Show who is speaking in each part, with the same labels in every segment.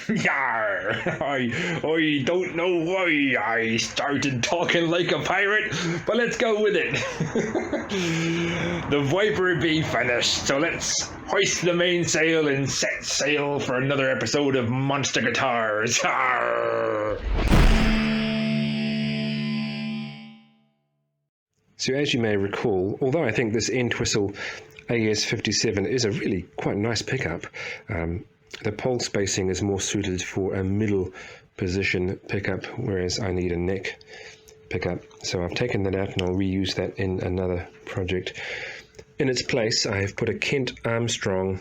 Speaker 1: Yarr! I don't know why I started talking like a pirate, but let's go with it. The Viper be finished, so let's hoist the mainsail and set sail for another episode of Monster Guitars. Yarr! So as you may recall, although I think this Entwistle AS57 is a really quite nice pickup, the pole spacing is more suited for a middle position pickup, whereas I need a neck pickup. So I've taken that out and I'll reuse that in another project. In its place, I have put a Kent Armstrong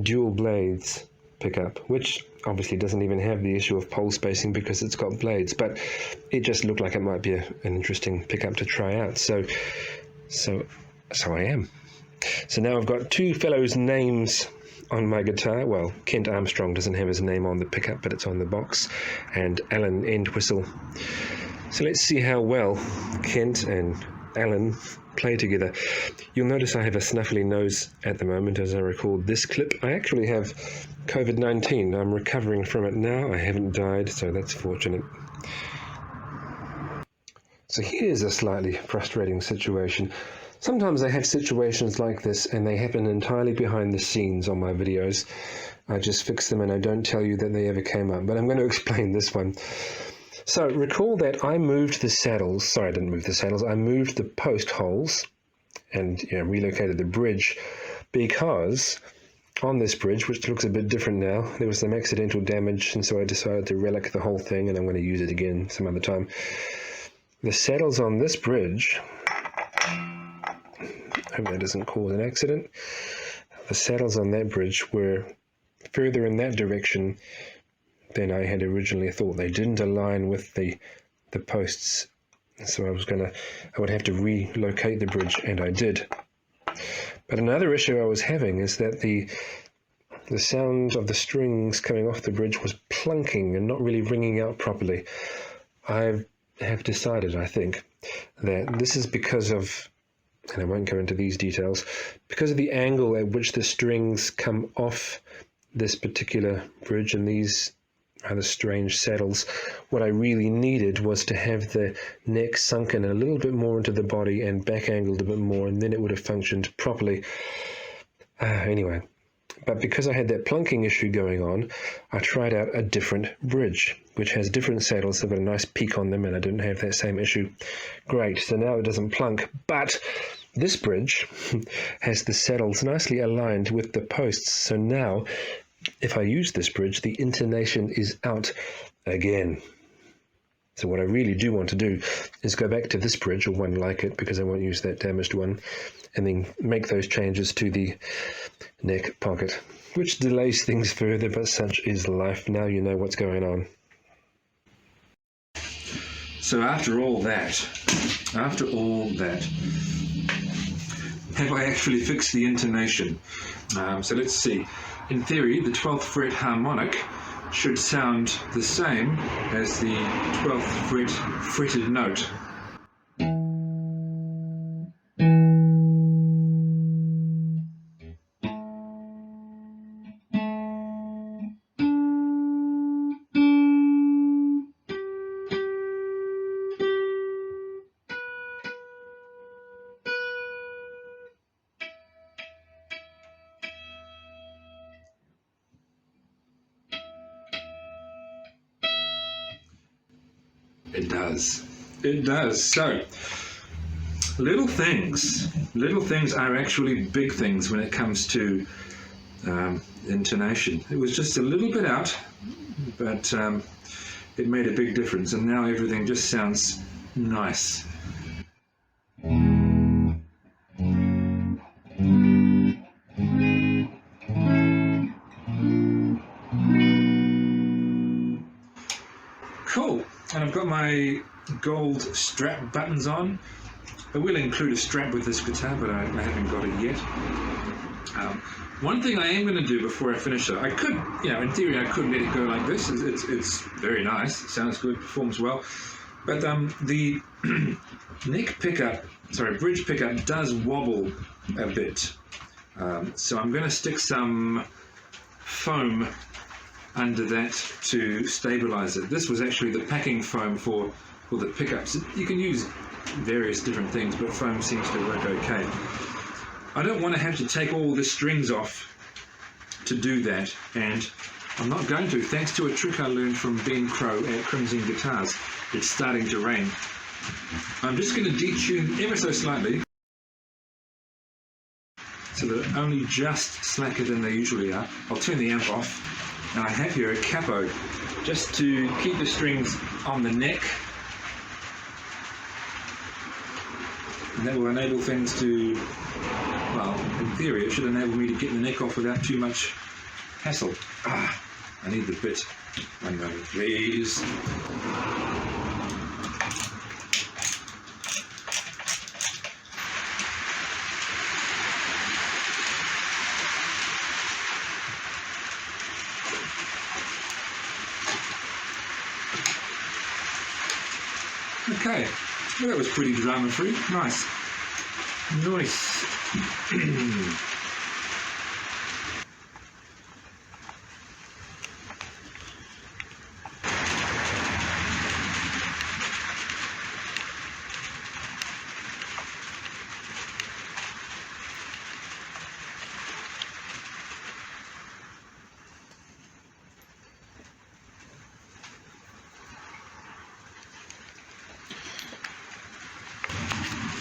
Speaker 1: dual blades pickup, which obviously doesn't even have the issue of pole spacing because it's got blades, but it just looked like it might be an interesting pickup to try out. So I am. So now I've got two fellows' names on my guitar. Well, Kent Armstrong doesn't have his name on the pickup, but it's on the box, and Alan Entwistle. So let's see how well Kent and Alan play together. You'll notice I have a snuffly nose at the moment as I record this clip. I actually have COVID-19. I'm recovering from it now. I haven't died, so that's fortunate. So here's a slightly frustrating situation. Sometimes I have situations like this and they happen entirely behind the scenes on my videos. I just fix them and I don't tell you that they ever came up, but I'm going to explain this one. So recall that I moved the saddles, sorry I didn't move the saddles, I moved the post holes and relocated the bridge because on this bridge, which looks a bit different now, there was some accidental damage, and so I decided to relic the whole thing and I'm going to use it again some other time. The saddles on this bridge, I hope that doesn't cause an accident. The saddles on that bridge were further in that direction than I had originally thought. They didn't align with the posts, so I would have to relocate the bridge, and I did. But another issue I was having is that the sound of the strings coming off the bridge was plunking and not really ringing out properly. I have decided, I think, that this is because of, and I won't go into these details, because of the angle at which the strings come off this particular bridge and these rather strange saddles. What I really needed was to have the neck sunken a little bit more into the body and back angled a bit more, and then it would have functioned properly. Anyway, but because I had that plunking issue going on, I tried out a different bridge, which has different saddles. They've got a nice peak on them, and I didn't have that same issue. Great, so now it doesn't plunk, but this bridge has the saddles nicely aligned with the posts, so now if I use this bridge, the intonation is out again. So what I really do want to do is go back to this bridge, or one like it, because I won't use that damaged one, and then make those changes to the neck pocket, which delays things further, but such is life. Now you know what's going on. So after all that, have I actually fixed the intonation? So let's see. In theory, the 12th fret harmonic should sound the same as the 12th fret fretted note. It does. So, little things are actually big things when it comes to intonation. It was just a little bit out, but it made a big difference, and now everything just sounds nice. Cool. And I've got my gold strap buttons on. I will include a strap with this guitar, but I haven't got it yet. One thing I am going to do before I finish it, I could, in theory, I could let it go like this. It's very nice. It sounds good, performs well. But the bridge pickup does wobble a bit. So I'm going to stick some
Speaker 2: foam under that to stabilize it. This was actually the packing foam for the pickups. You can use various different things, but foam seems to work okay. I don't want to have to take all the strings off to do that, and I'm not going to, thanks to a trick I learned from Ben Crow at Crimson Guitars. It's starting to rain. I'm just going to detune ever so slightly, so that they're only just slacker than they usually are. I'll turn the amp off, and I have here a capo, just to keep the strings on the neck, and that will enable things to, well, in theory it should enable me to get the neck off without too much hassle. I need the bit. One moment, please. Okay, well, that was pretty drama-free. Nice. Nice.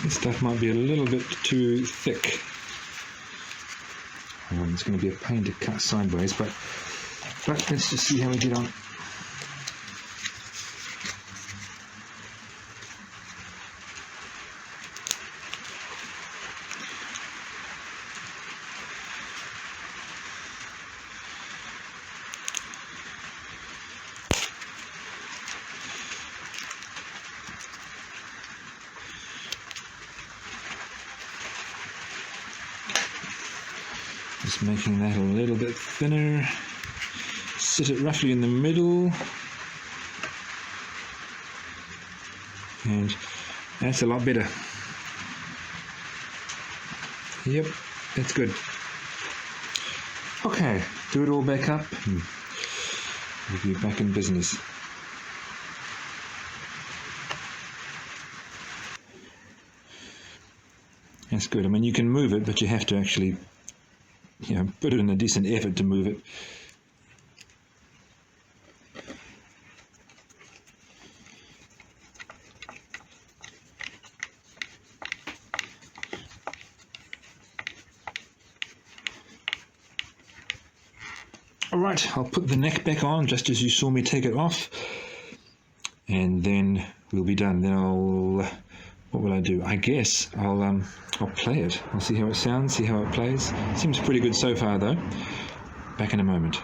Speaker 2: This stuff might be a little bit too thick. It's going to be a pain to cut sideways, but let's just see how we get on. Just making that a little bit thinner. Sit it roughly in the middle. And that's a lot better. Yep, that's good. Okay, do it all back up. We'll be back in business. That's good. I mean, you can move it, but you have to actually, put it in a decent effort to move it. Alright, I'll put the neck back on just as you saw me take it off, and then we'll be done. Then what will I do? I guess I'll play it. I'll see how it sounds, see how it plays. Seems pretty good so far though. Back in a moment.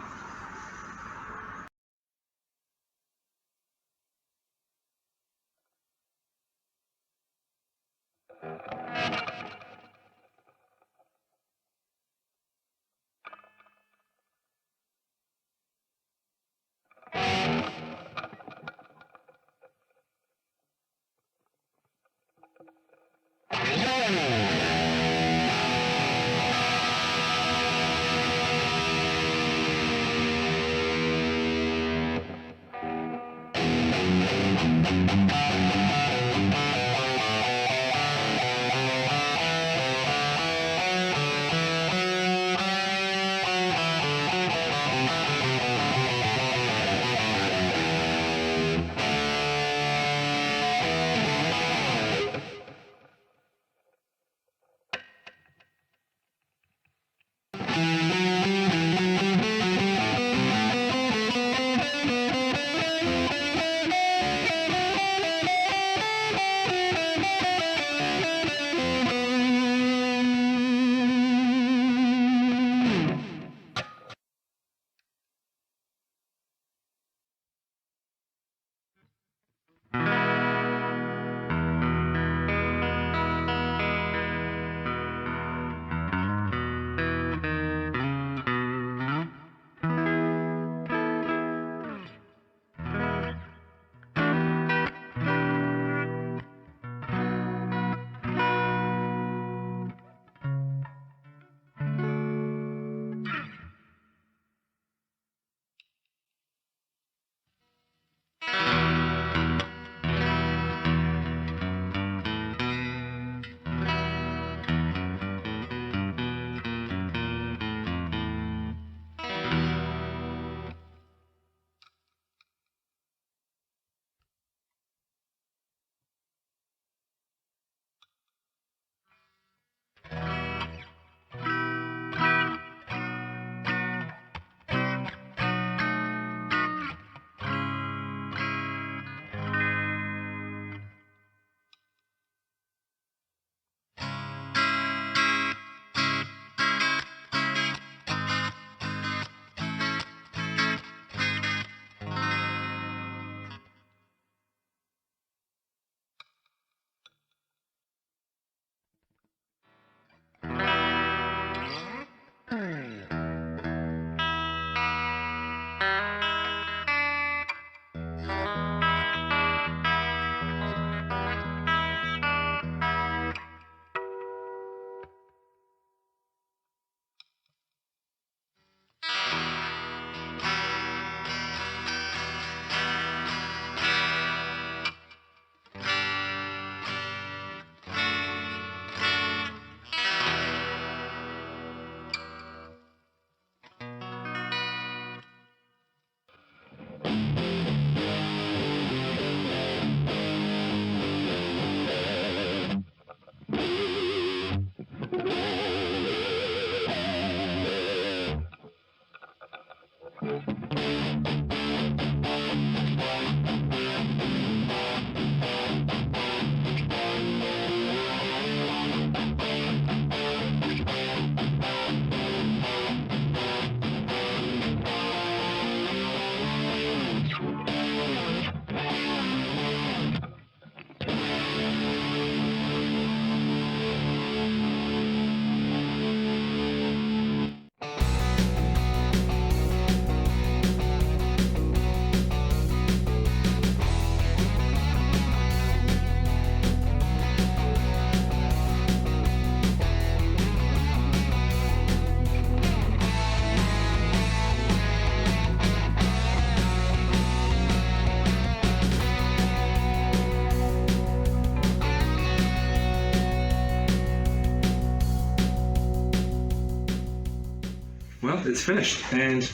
Speaker 2: Well, it's finished, and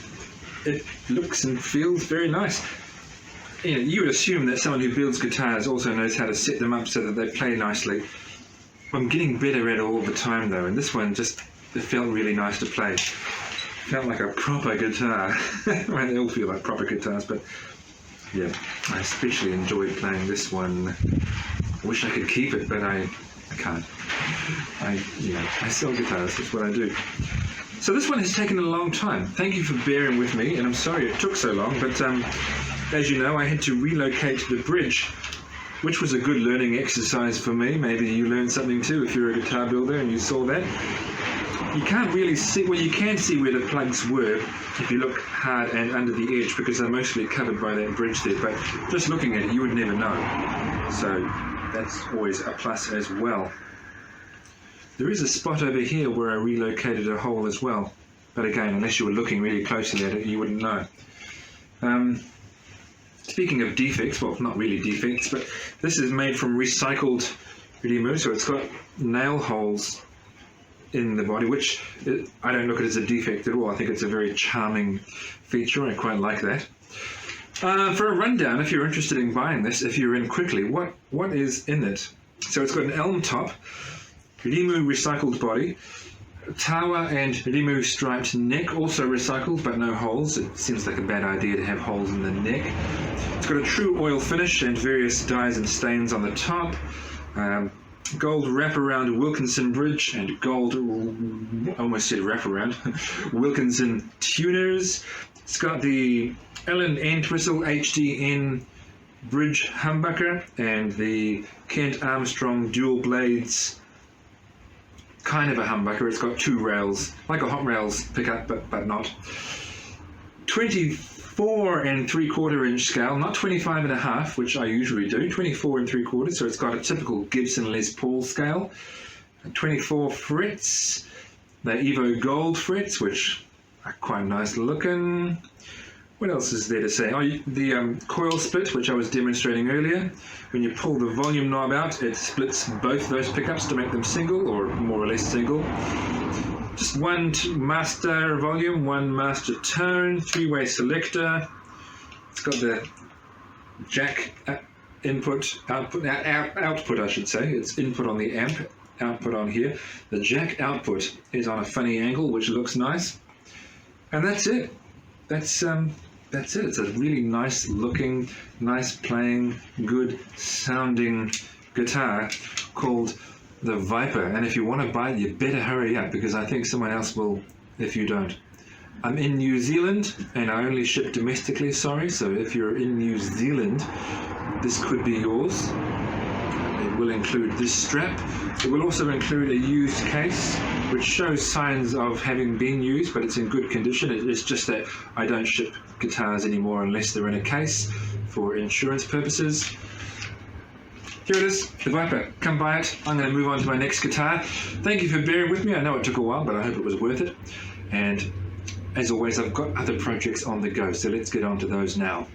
Speaker 2: it looks and feels very nice. You know, you would assume that someone who builds guitars also knows how to set them up so that they play nicely. I'm getting better at it all the time though, and this one just, it felt really nice to play. Felt like a proper guitar. Well, they all feel like proper guitars, but yeah, I especially enjoyed playing this one. I wish I could keep it, but I can't. I sell guitars, that's what I do. So this one has taken a long time. Thank you for bearing with me, and I'm sorry it took so long, but as you know, I had to relocate the bridge, which was a good learning exercise for me. Maybe you learned something too if you're a guitar builder and you saw that. You can't really see, well, you can see where the plugs were if you look hard and under the edge, because they're mostly covered by that bridge there, but just looking at it you would never know. So that's always a plus as well. There is a spot over here where I relocated a hole as well, but again, unless you were looking really closely at it, you wouldn't know. Speaking of defects, well, not really defects, but this is made from recycled Rimu, so it's got nail holes in the body, which I don't look at as a defect at all. I think it's a very charming feature. I quite like that. For a rundown, if you're interested in buying this, if you're in quickly, what is in it? So it's got an elm top, Rimu recycled body, Tawa and Rimu striped neck, also recycled but no holes. It seems like a bad idea to have holes in the neck. It's got a true oil finish and various dyes and stains on the top. Gold wraparound Wilkinson bridge and gold, I almost said wraparound, Wilkinson tuners. It's got the Allen Entwistle HDN bridge humbucker and the Kent Armstrong dual blades kind of a humbucker. It's got two rails, like a Hot Rails pickup, but not. 24 3/4 inch scale, not 25 1/2, which I usually do, 24 3/4, so it's got a typical Gibson Les Paul scale. 24 frets, the Evo Gold frets, which are quite nice looking. What else is there to say? Oh, the coil split, which I was demonstrating earlier. When you pull the volume knob out, it splits both those pickups to make them single, or more or less single. Just one master volume, one master tone, three-way selector. It's got the jack output, I should say. It's input on the amp, output on here. The jack output is on a funny angle, which looks nice. And that's it. That's it. It's a really nice looking, nice playing, good sounding guitar called the Viper. And if you want to buy it, you better hurry up, because I think someone else will if you don't. I'm in New Zealand and I only ship domestically, sorry. So if you're in New Zealand, this could be yours. It will include this strap. It will also include a used case, which shows signs of having been used, but it's in good condition. It's just that I don't ship guitars anymore unless they're in a case for insurance purposes. Here it is, the Viper. Come buy it. I'm going to move on to my next guitar. Thank you for bearing with me. I know it took a while, but I hope it was worth it. And as always, I've got other projects on the go, so let's get on to those now.